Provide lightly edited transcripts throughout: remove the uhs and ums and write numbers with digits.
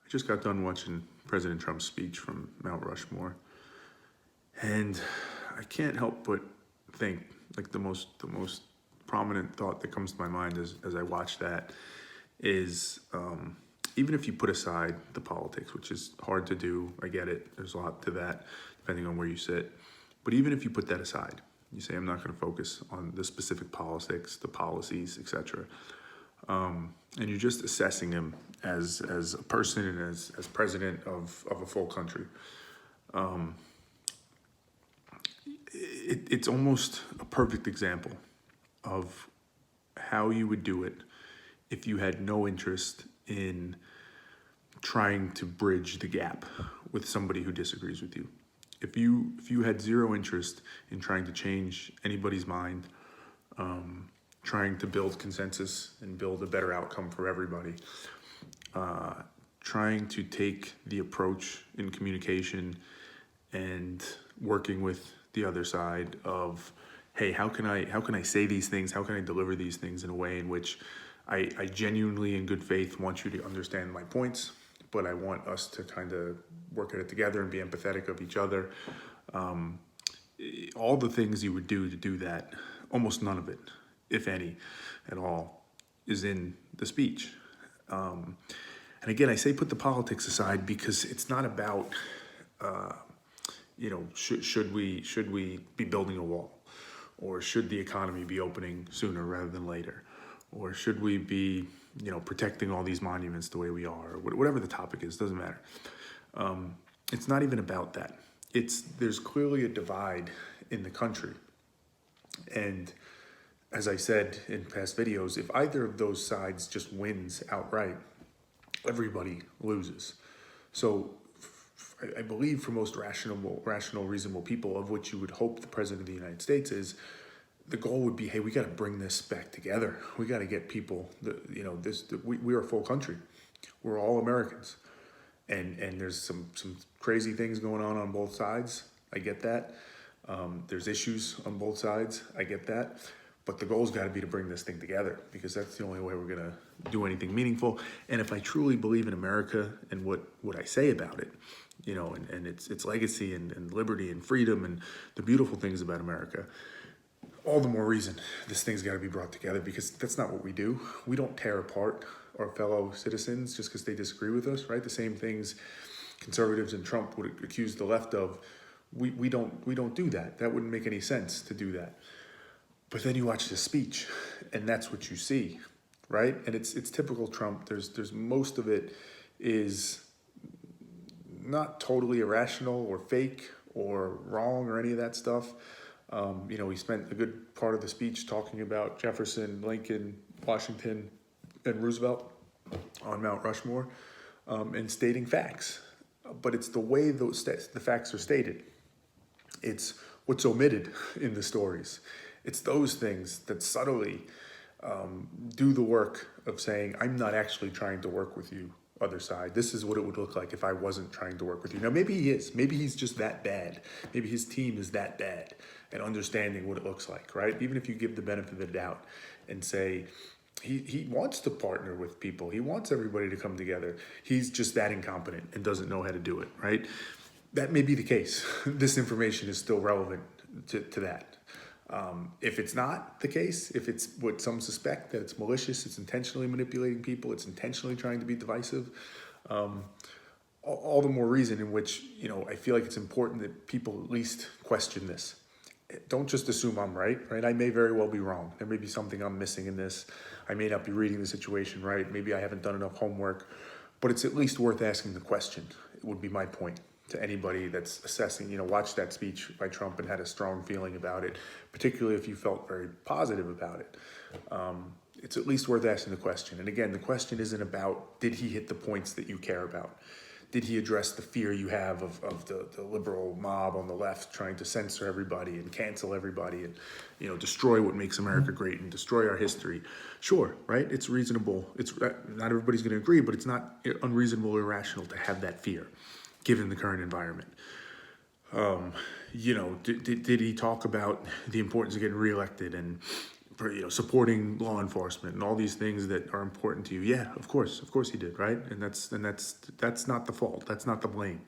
I just got done watching President Trump's speech from Mount Rushmore, and I can't help but think, like, the most prominent thought that comes to my mind as I watch that is, even if you put aside the politics, which is hard to do, I get it, there's a lot to that depending on where you sit, but even if you put that aside, you say, I'm not going to focus on the specific politics, the policies, etc., and you're just assessing him as a person and as president of a full country. It's almost a perfect example of how you would do it if you had no interest in trying to bridge the gap with somebody who disagrees with you. If you had zero interest in trying to change anybody's mind, trying to build consensus and build a better outcome for everybody, trying to take the approach in communication and working with the other side of, hey, how can I say these things? How can I deliver these things in a way in which I genuinely, in good faith, want you to understand my points, but I want us to kind of work at it together and be empathetic of each other. All the things you would do to do that, almost none of it, if any, at all, is in the speech. And again, I say put the politics aside because it's not about, should we be building a wall, or should the economy be opening sooner rather than later, or should we be, protecting all these monuments the way we are, or whatever the topic is, doesn't matter. It's not even about that. There's clearly a divide in the country. And as I said in past videos, if either of those sides just wins outright, everybody loses. So I believe for most rational, reasonable people, of which you would hope the president of the United States is, the goal would be, hey, we got to bring this back together. We got to get people, we're a full country. We're all Americans. And there's some crazy things going on both sides. I get that. There's issues on both sides. I get that. But the goal's got to be to bring this thing together, because that's the only way we're going to do anything meaningful. And if I truly believe in America and what I say about it, and its legacy and liberty and freedom and the beautiful things about America, all the more reason this thing's got to be brought together, because that's not what we do. We don't tear apart our fellow citizens just because they disagree with us, right? The same things conservatives and Trump would accuse the left of. We don't do that. That wouldn't make any sense to do that. But then you watch the speech, and that's what you see, right? And it's typical Trump. There's most of it is not totally irrational or fake or wrong or any of that stuff. He spent a good part of the speech talking about Jefferson, Lincoln, Washington, and Roosevelt on Mount Rushmore, and stating facts. But it's the way the facts are stated. It's what's omitted in the stories. It's those things that subtly do the work of saying, I'm not actually trying to work with you, other side. This is what it would look like if I wasn't trying to work with you. Now, maybe he is. Maybe he's just that bad. Maybe his team is that bad at understanding what it looks like, right? Even if you give the benefit of the doubt and say, he wants to partner with people. He wants everybody to come together. He's just that incompetent and doesn't know how to do it, right? That may be the case. This information is still relevant to that. If it's not the case, if it's what some suspect, that it's malicious, it's intentionally manipulating people, it's intentionally trying to be divisive, all the more reason in which, I feel like it's important that people at least question this. Don't just assume I'm right? I may very well be wrong. There may be something I'm missing in this. I may not be reading the situation right. Maybe I haven't done enough homework, but it's at least worth asking the question. It would be my point to anybody that's assessing, watch that speech by Trump and had a strong feeling about it, particularly if you felt very positive about it. It's at least worth asking the question. And again, the question isn't about, did he hit the points that you care about? Did he address the fear you have of the liberal mob on the left trying to censor everybody and cancel everybody and, destroy what makes America great and destroy our history? Sure, right? It's reasonable. It's not everybody's going to agree, but it's not unreasonable or irrational to have that fear, given the current environment. Did he talk about the importance of getting reelected and supporting law enforcement and all these things that are important to you. Yeah, of course he did, right? And that's not the fault. That's not the blame.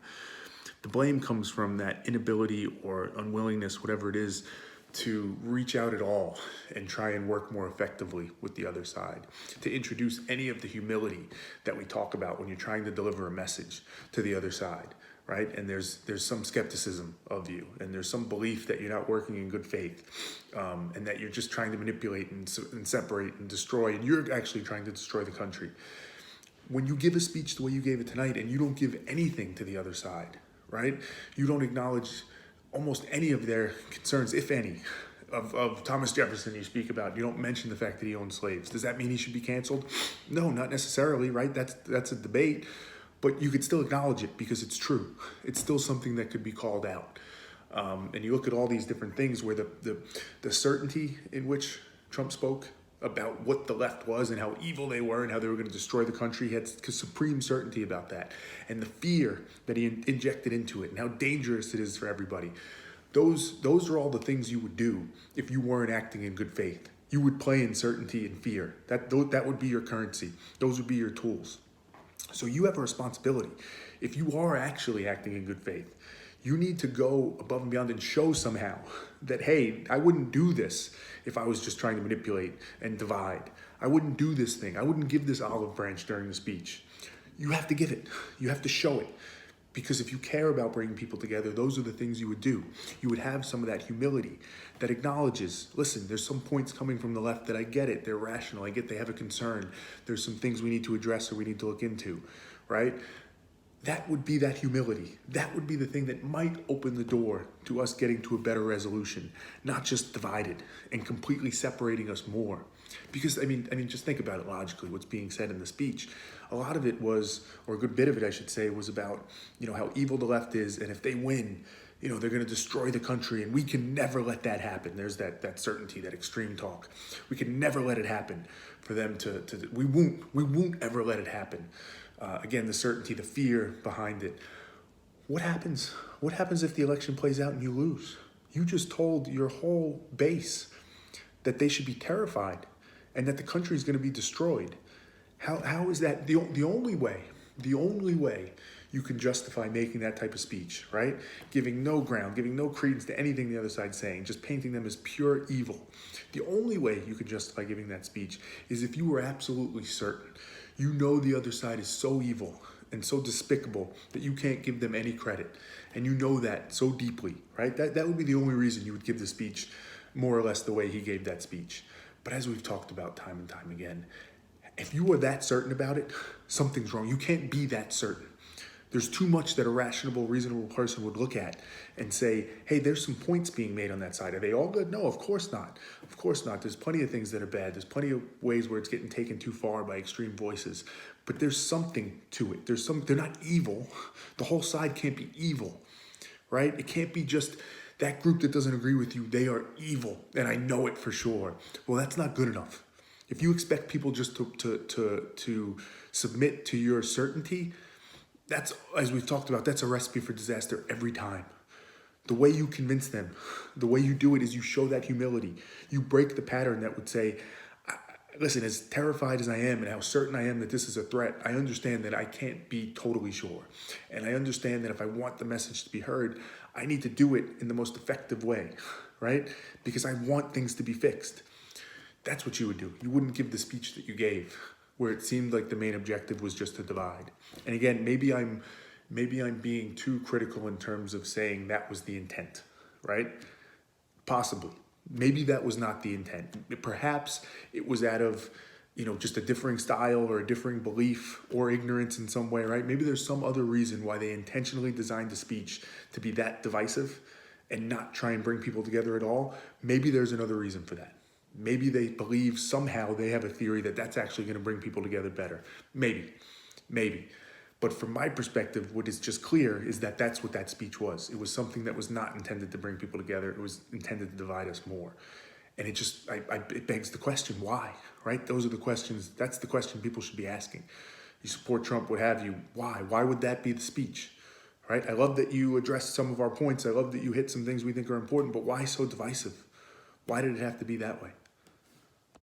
The blame comes from that inability or unwillingness, whatever it is, to reach out at all and try and work more effectively with the other side, to introduce any of the humility that we talk about when you're trying to deliver a message to the other side, right? And there's some skepticism of you, and there's some belief that you're not working in good faith, and that you're just trying to manipulate and separate and destroy, and you're actually trying to destroy the country. When you give a speech the way you gave it tonight and you don't give anything to the other side, right? You don't acknowledge almost any of their concerns, if any. Of Thomas Jefferson you speak about, you don't mention the fact that he owned slaves. Does that mean he should be canceled? No, not necessarily, right? That's a debate, but you could still acknowledge it because it's true. It's still something that could be called out. And you look at all these different things where the certainty in which Trump spoke about what the left was and how evil they were and how they were going to destroy the country. He had supreme certainty about that. And the fear that he injected into it and how dangerous it is for everybody. Those are all the things you would do if you weren't acting in good faith. You would play in certainty and fear. That would be your currency. Those would be your tools. So you have a responsibility. If you are actually acting in good faith, you need to go above and beyond and show somehow that, hey, I wouldn't do this if I was just trying to manipulate and divide. I wouldn't do this thing. I wouldn't give this olive branch during the speech. You have to give it. You have to show it. Because if you care about bringing people together, those are the things you would do. You would have some of that humility that acknowledges, listen, there's some points coming from the left that I get it. They're rational. I get they have a concern. There's some things we need to address or we need to look into, right? That would be that humility. That would be the thing that might open the door to us getting to a better resolution, not just divided and completely separating us more. Because, I mean, just think about it logically, what's being said in the speech. A lot of it was, or a good bit of it, I should say, was about, how evil the left is, and if they win, they're going to destroy the country, and we can never let that happen. There's that certainty, that extreme talk. We can never let it happen for them we won't ever let it happen. Again, the certainty, the fear behind it. What happens? What happens if the election plays out and you lose? You just told your whole base that they should be terrified and that the country is going to be destroyed. How is that the only way you can justify making that type of speech, right? Giving no ground, giving no credence to anything the other side's saying, just painting them as pure evil. The only way you can justify giving that speech is if you were absolutely certain. You know the other side is so evil and so despicable that you can't give them any credit. And you know that so deeply, right? That would be the only reason you would give the speech more or less the way he gave that speech. But as we've talked about time and time again, if you are that certain about it, something's wrong. You can't be that certain. There's too much that a rational, reasonable person would look at and say, hey, there's some points being made on that side. Are they all good? No, of course not. Of course not. There's plenty of things that are bad. There's plenty of ways where it's getting taken too far by extreme voices. But there's something to it. They're not evil. The whole side can't be evil, right? It can't be just that group that doesn't agree with you. They are evil, and I know it for sure. Well, that's not good enough. If you expect people just to submit to your certainty, that's, as we've talked about, that's a recipe for disaster every time. The way you convince them, the way you do it is you show that humility. You break the pattern that would say, listen, as terrified as I am and how certain I am that this is a threat, I understand that I can't be totally sure. And I understand that if I want the message to be heard, I need to do it in the most effective way, right? Because I want things to be fixed. That's what you would do. You wouldn't give the speech that you gave, where it seemed like the main objective was just to divide. And again, maybe I'm being too critical in terms of saying that was the intent, right? Possibly. Maybe that was not the intent. Perhaps it was out of, just a differing style or a differing belief or ignorance in some way, right? Maybe there's some other reason why they intentionally designed the speech to be that divisive and not try and bring people together at all. Maybe there's another reason for that. Maybe they believe somehow they have a theory that that's actually going to bring people together better. Maybe. But from my perspective, what is just clear is that that's what that speech was. It was something that was not intended to bring people together. It was intended to divide us more. And it begs the question, why, right? Those are the questions. That's the question people should be asking. You support Trump, what have you. Why? Why would that be the speech, right? I love that you addressed some of our points. I love that you hit some things we think are important, but why so divisive? Why did it have to be that way?